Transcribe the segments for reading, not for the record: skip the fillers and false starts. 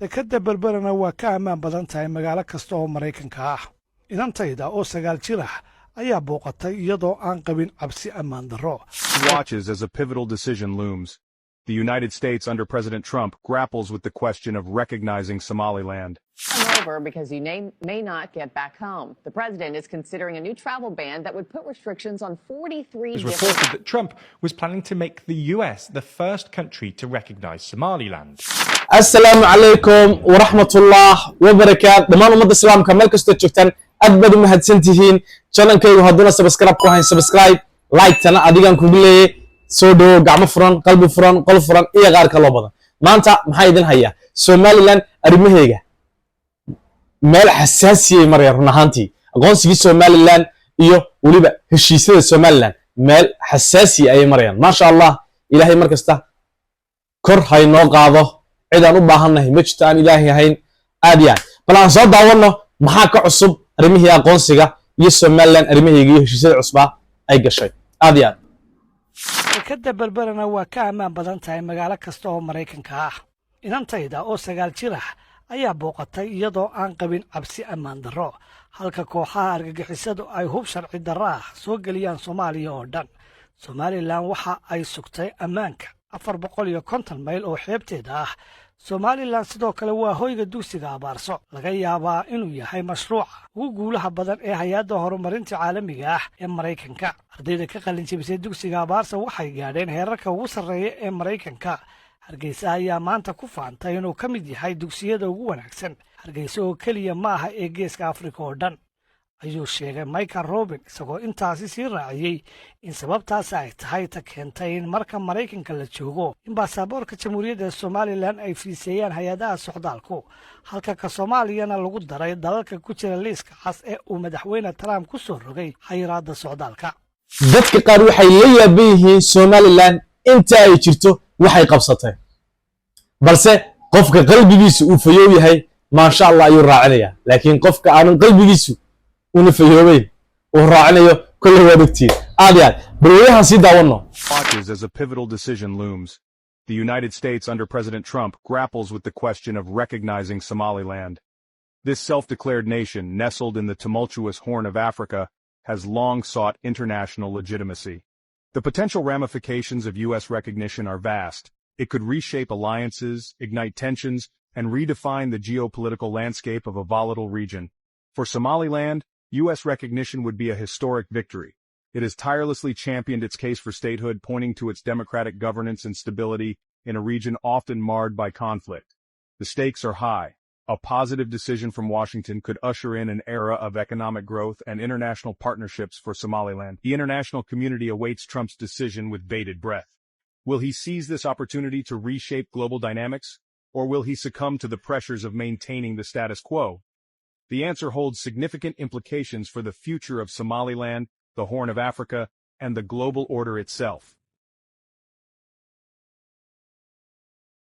dekadda barbarana waa ka ammaan badan tahay magaalo kasta oo Maraykanka ah. Inantayda oo 9 jir ah ayaa booqatay iyadoo aan qabin cabsi ammaan darro. Watches as a pivotal decision looms. The United States under President Trump grapples with the question of recognizing Somaliland. Over because you may not get back home. The president is considering a new travel ban that would put restrictions on 43 It was reported that Trump was planning to make the US the first country to recognize Somaliland. Assalamu alaikum wa rahmatullah wa barakatuh. Dhamaan ummadda islaamka meel kasta joogtaan aad baad u mahadsantihiin. Channelkaygu haddana subscribe ku hayn subscribe, like tana adigan kugu leeyahay. soo dhawo gacmo furan qalbi furan qol furan iyo qaar kale badan maanta maxay idin hayaa Somaliland arimaheega meel xasaasi ah maray run ahaantii aqoonsiga Somaliland iyo waliba heshiisyada Somaliland meel xasaasi ay marayaan ma sha Allah ilaahay markasta kor hay noo qaado cid aan u baahanahay ma jirto aan ilaahay ahayn aadiyaan bal aan soo daawano maxaa ka cusub arimihii aqoonsiga iyo Somaliland arimaheega iyo heshiisyada cusba ay gashay aadiyaan dekadda barbarana waa ka ammaan badan tahay magaalo kasta oo Maraykanka ah. Inantayda oo 9 jir ah ayaa booqatay iyadoo aan qabin cabsi ammaan darro, halka kooxaha argagixisadu ay hub sharci darro ah soo geliyaan Soomaaliya oo dhan. Somaliland waxa ay sugtay ammaanka 450 mayl oo xeebteeda ah. Somaliland sidoo kale waa hoyga dugsiga abaarso laga yaabaa inuu yahay mashruuca ugu guulaha badan ee hay'adda horumarinta caalamiga ah ee Maraykanka. ardayda ka qalin jabisay dugsiga abaarso waxay gaadheen heerarka ugu sarreeya ee Maraykanka. Hargeysa ayaa maanta ku faantay inuu ka mid yahay dugsiyada ugu wanaagsan. Hargeysa oo kaliya ma aha ee geeska Afrika oo dhan, ayuu sheegay Michael Robin isagoo intaasi sii raaciyay in sababtaas ay tahay ta keentay in marka Maraykanka la joogo in baasaboorka Jamhuuriyadda Somaliland ay fiiseeyaan hay'adaha socdaalku, halka ka Soomaaliyana lagu daray dalalka ku jira liiska cas ee uu madaxweyne Trump ku soo rogay xayiraadda socdaalka. dadka qaar waxay la yaaban yihiin Somaliland inta ay jirto waxay qabsatay balse qofka qalbigiisu uu fayow yahay ma sha Allah ayuu raacinaya laakiin qofka aan qalbigiisu Watches as a pivotal decision looms. The United States under President Trump grapples with the question of recognizing Somaliland. This self-declared nation, nestled in the tumultuous Horn of Africa, has long sought international legitimacy. The potential ramifications of U.S. recognition are vast. It could reshape alliances, ignite tensions, and redefine the geopolitical landscape of a volatile region. For Somaliland, U.S. recognition would be a historic victory. It has tirelessly championed its case for statehood, pointing to its democratic governance and stability in a region often marred by conflict. The stakes are high. A positive decision from Washington could usher in an era of economic growth and international partnerships for Somaliland. The international community awaits Trump's decision with bated breath. Will he seize this opportunity to reshape global dynamics, or will he succumb to the pressures of maintaining the status quo? The answer holds significant implications for the future of Somaliland, the Horn of Africa, and the global order itself.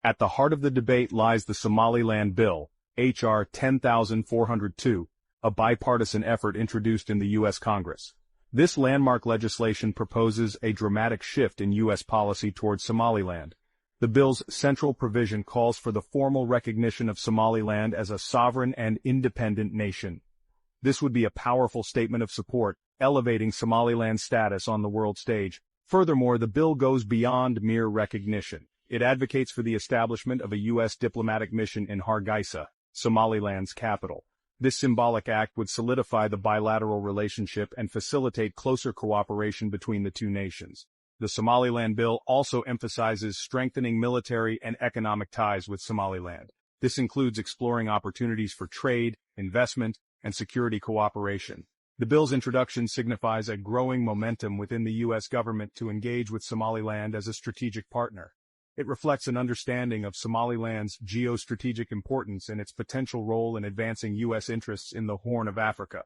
At the heart of the debate lies the Somaliland Bill, H.R. 10,402, a bipartisan effort introduced in the U.S. Congress. This landmark legislation proposes a dramatic shift in U.S. policy towards Somaliland. The bill's central provision calls for the formal recognition of Somaliland as a sovereign and independent nation. This would be a powerful statement of support, elevating Somaliland's status on the world stage. Furthermore, the bill goes beyond mere recognition. It advocates for the establishment of a U.S. diplomatic mission in Hargeisa, Somaliland's capital. This symbolic act would solidify the bilateral relationship and facilitate closer cooperation between the two nations. The Somaliland bill also emphasizes strengthening military and economic ties with Somaliland. This includes exploring opportunities for trade, investment, and security cooperation. The bill's introduction signifies a growing momentum within the U.S. government to engage with Somaliland as a strategic partner. It reflects an understanding of Somaliland's geostrategic importance and its potential role in advancing U.S. interests in the Horn of Africa.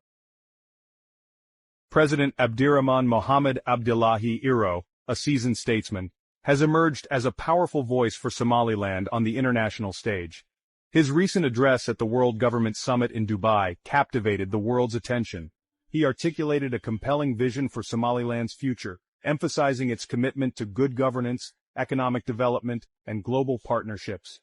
President Abdirahman Mohamed Abdullahi Iro, a seasoned statesman, has emerged as a powerful voice for Somaliland on the international stage. His recent address at the World Government Summit in Dubai captivated the world's attention. He articulated a compelling vision for Somaliland's future, emphasizing its commitment to good governance, economic development, and global partnerships.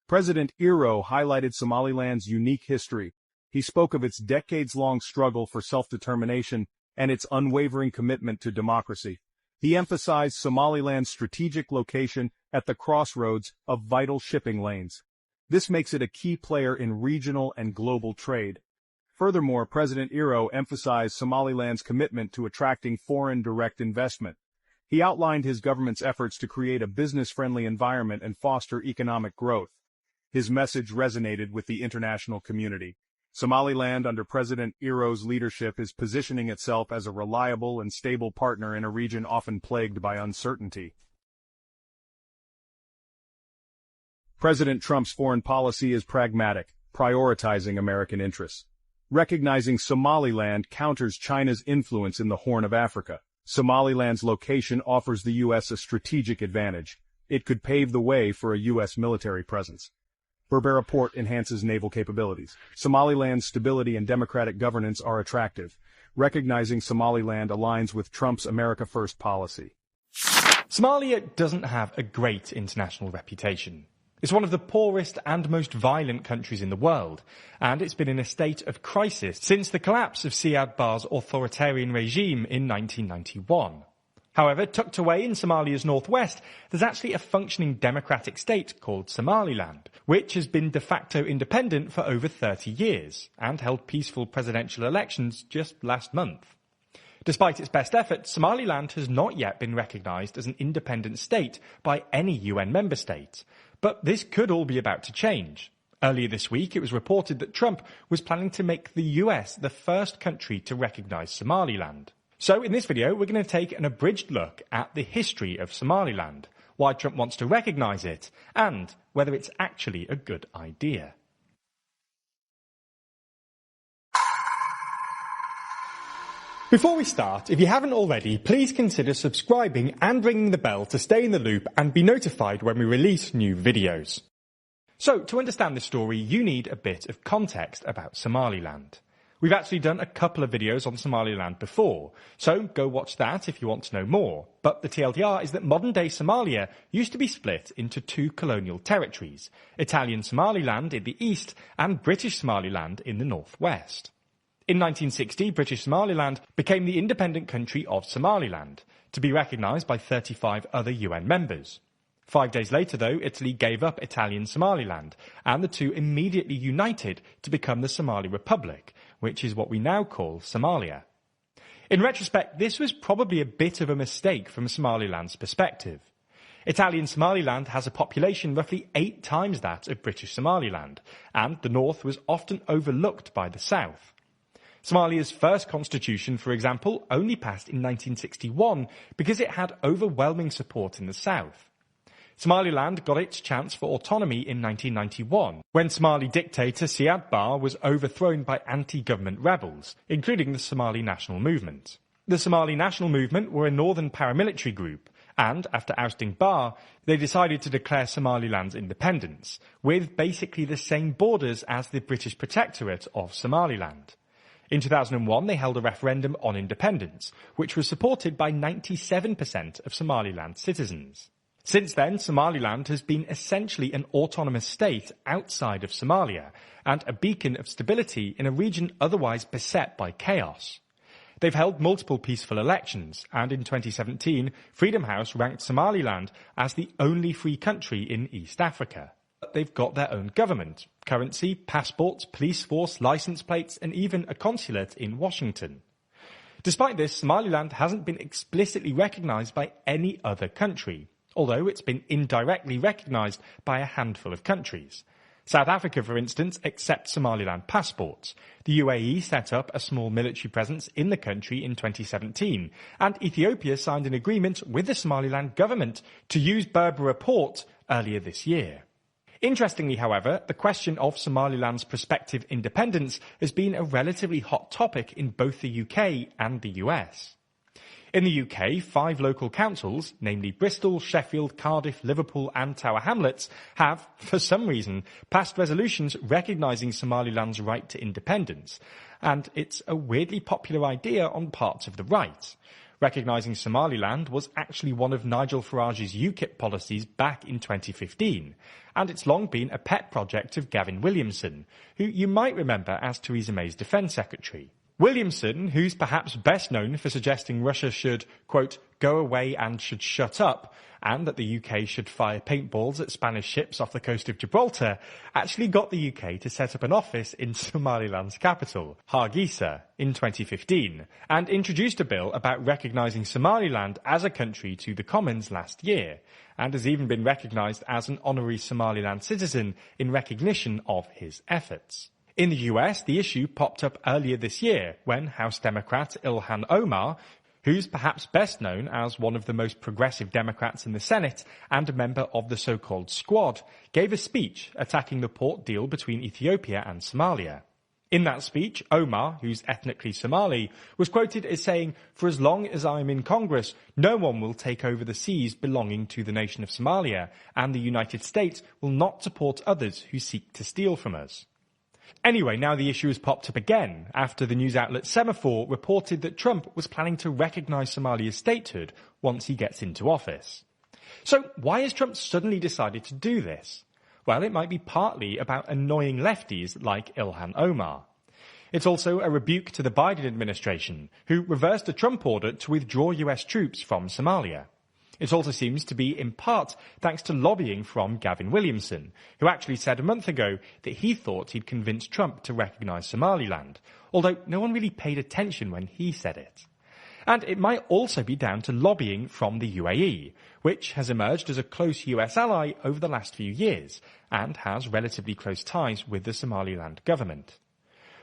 President IYO highlighted Somaliland's unique history. He spoke of its decades-long struggle for self-determination and its unwavering commitment to democracy. He emphasized Somaliland's strategic location at the crossroads of vital shipping lanes. This makes it a key player in regional and global trade. Furthermore, President IYO emphasized Somaliland's commitment to attracting foreign direct investment. He outlined his government's efforts to create a business-friendly environment and foster economic growth. His message resonated with the international community. Somaliland, under President IYO's leadership, is positioning itself as a reliable and stable partner in a region often plagued by uncertainty. President Trump's foreign policy is pragmatic, prioritizing American interests. Recognizing Somaliland counters China's influence in the Horn of Africa. Somaliland's location offers the U.S. a strategic advantage. It could pave the way for a U.S. military presence. BARBAR port enhances naval capabilities. Somaliland's stability and democratic governance are attractive. Recognizing Somaliland aligns with Trump's America First policy. Somalia doesn't have a great international reputation. It's one of the poorest and most violent countries in the world, and it's been in a state of crisis since the collapse of Siad Barre's authoritarian regime in 1991. However, tucked away in Somalia's northwest, there's actually a functioning democratic state called Somaliland, which has been de facto independent for over 30 years and held peaceful presidential elections just last month. Despite its best efforts, Somaliland has not yet been recognised as an independent state by any UN member state. But this could all be about to change. Earlier this week, it was reported that Trump was planning to make the US the first country to recognise Somaliland. So in this video, we're going to take an abridged look at the history of Somaliland, why Trump wants to recognise it, and whether it's actually a good idea. Before we start, if you haven't already, please consider subscribing and ringing the bell to stay in the loop and be notified when we release new videos. So, to understand this story, you need a bit of context about Somaliland. We've actually done a couple of videos on Somaliland before, so go watch that if you want to know more. But the TLDR is that modern-day Somalia used to be split into two colonial territories, Italian Somaliland in the east and British Somaliland in the northwest. In 1960, British Somaliland became the independent country of Somaliland, to be recognised by 35 other UN members. 5 days later, though, Italy gave up Italian Somaliland, and the two immediately united to become the Somali Republic, which is what we now call Somalia. In retrospect, this was probably a bit of a mistake from Somaliland's perspective. Italian Somaliland has a population roughly 8 times that of British Somaliland, and the north was often overlooked by the south. Somalia's first constitution, for example, only passed in 1961 because it had overwhelming support in the south. Somaliland got its chance for autonomy in 1991, when Somali dictator Siad Barre was overthrown by anti-government rebels, including the Somali National Movement. The Somali National Movement were a northern paramilitary group, and after ousting Barre, they decided to declare Somaliland's independence, with basically the same borders as the British Protectorate of Somaliland. In 2001, they held a referendum on independence, which was supported by 97% of Somaliland citizens. Since then, Somaliland has been essentially an autonomous state outside of Somalia, and a beacon of stability in a region otherwise beset by chaos. They've held multiple peaceful elections, and in 2017, Freedom House ranked Somaliland as the only free country in East Africa. They've got their own government, currency, passports, police force, license plates, and even a consulate in Washington. Despite this, Somaliland hasn't been explicitly recognised by any other country, although it's been indirectly recognised by a handful of countries. South Africa, for instance, accepts Somaliland passports. The UAE set up a small military presence in the country in 2017, and Ethiopia signed an agreement with the Somaliland government to use BARBAR port earlier this year. Interestingly, however, the question of Somaliland's prospective independence has been a relatively hot topic in both the UK and the US. In the UK, 5 local councils, namely Bristol, Sheffield, Cardiff, Liverpool and Tower Hamlets, have, for some reason, passed resolutions recognising Somaliland's right to independence, and it's a weirdly popular idea on parts of the right. Recognising Somaliland was actually one of Nigel Farage's UKIP policies back in 2015, and it's long been a pet project of Gavin Williamson, who you might remember as Theresa May's Defence Secretary. Williamson, who's perhaps best known for suggesting Russia should, quote, go away and should shut up, and that the UK should fire paintballs at Spanish ships off the coast of Gibraltar, actually got the UK to set up an office in Somaliland's capital, Hargeisa, in 2015, and introduced a bill about recognising Somaliland as a country to the Commons last year, and has even been recognised as an honorary Somaliland citizen in recognition of his efforts. In the US, the issue popped up earlier this year when House Democrat Ilhan Omar, who's perhaps best known as one of the most progressive Democrats in the Senate and a member of the so-called Squad, gave a speech attacking the port deal between Ethiopia and Somalia. In that speech, Omar, who's ethnically Somali, was quoted as saying, "For as long as I'm in Congress, no one will take over the seas belonging to the nation of Somalia, and the United States will not support others who seek to steal from us." Anyway, now the issue has popped up again after the news outlet Semaphore reported that Trump was planning to recognise Somalia's statehood once he gets into office. So why has Trump suddenly decided to do this? Well, it might be partly about annoying lefties like Ilhan Omar. It's also a rebuke to the Biden administration, who reversed a Trump order to withdraw US troops from Somalia. It also seems to be in part thanks to lobbying from Gavin Williamson, who actually said a month ago that he thought he'd convinced Trump to recognise Somaliland, although no one really paid attention when he said it. And it might also be down to lobbying from the UAE, which has emerged as a close US ally over the last few years, and has relatively close ties with the Somaliland government.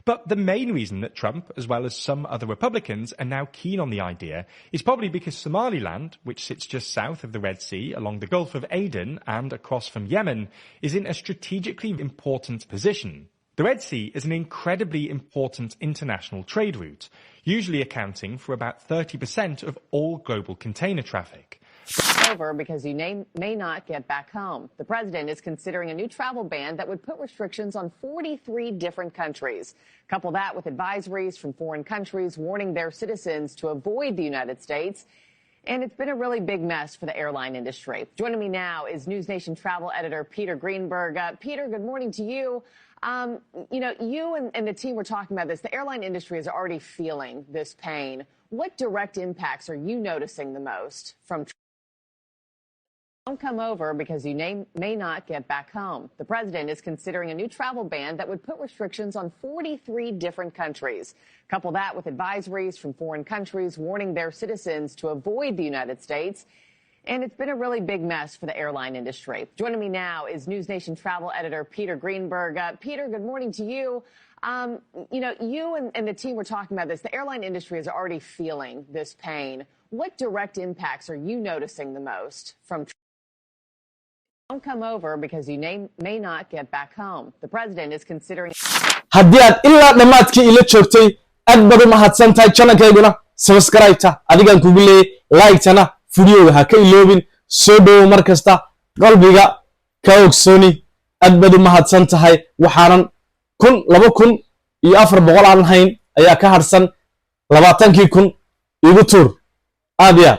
But the main reason that Trump, as well as some other Republicans, are now keen on the idea is probably because Somaliland, which sits just south of the Red Sea along the Gulf of Aden and across from Yemen, is in a strategically important position. The Red Sea is an incredibly important international trade route, usually accounting for about 30% of all global container traffic. Over because you may not get back home. The president is considering a new travel ban that would put restrictions on 43 different countries. Couple that with advisories from foreign countries warning their citizens to avoid the United States. And it's been a really big mess for the airline industry. Joining me now is News Nation travel editor Peter Greenberg. Peter, good morning to you. You and the team were talking about this. The airline industry is already feeling this pain. What direct impacts are you noticing the most from Don't come over because you may not get back home. The president is considering a new travel ban that would put restrictions on 43 different countries. Couple that with advisories from foreign countries warning their citizens to avoid the United States. And it's been a really big mess for the airline industry. Joining me now is News Nation travel editor Peter Greenberg. Peter, good morning to you. You and the team were talking about this. The airline industry is already feeling this pain. What direct impacts are you noticing the most from Don't come over because you may not get back home. The president is considering haddii aad ilaa dhammaadkii ila joogtay aad baad u mahadsantahay channelkayguna subscribe-ta adigaan kugu leeyay like-tana videoga ha ka iloobin soo dhowow mar kasta qalbiga ka ogsooni aad baad u mahadsantahay waxaanan 2,400 aan hayn ayaa ka harsan 20,000 igu tuur aad yaa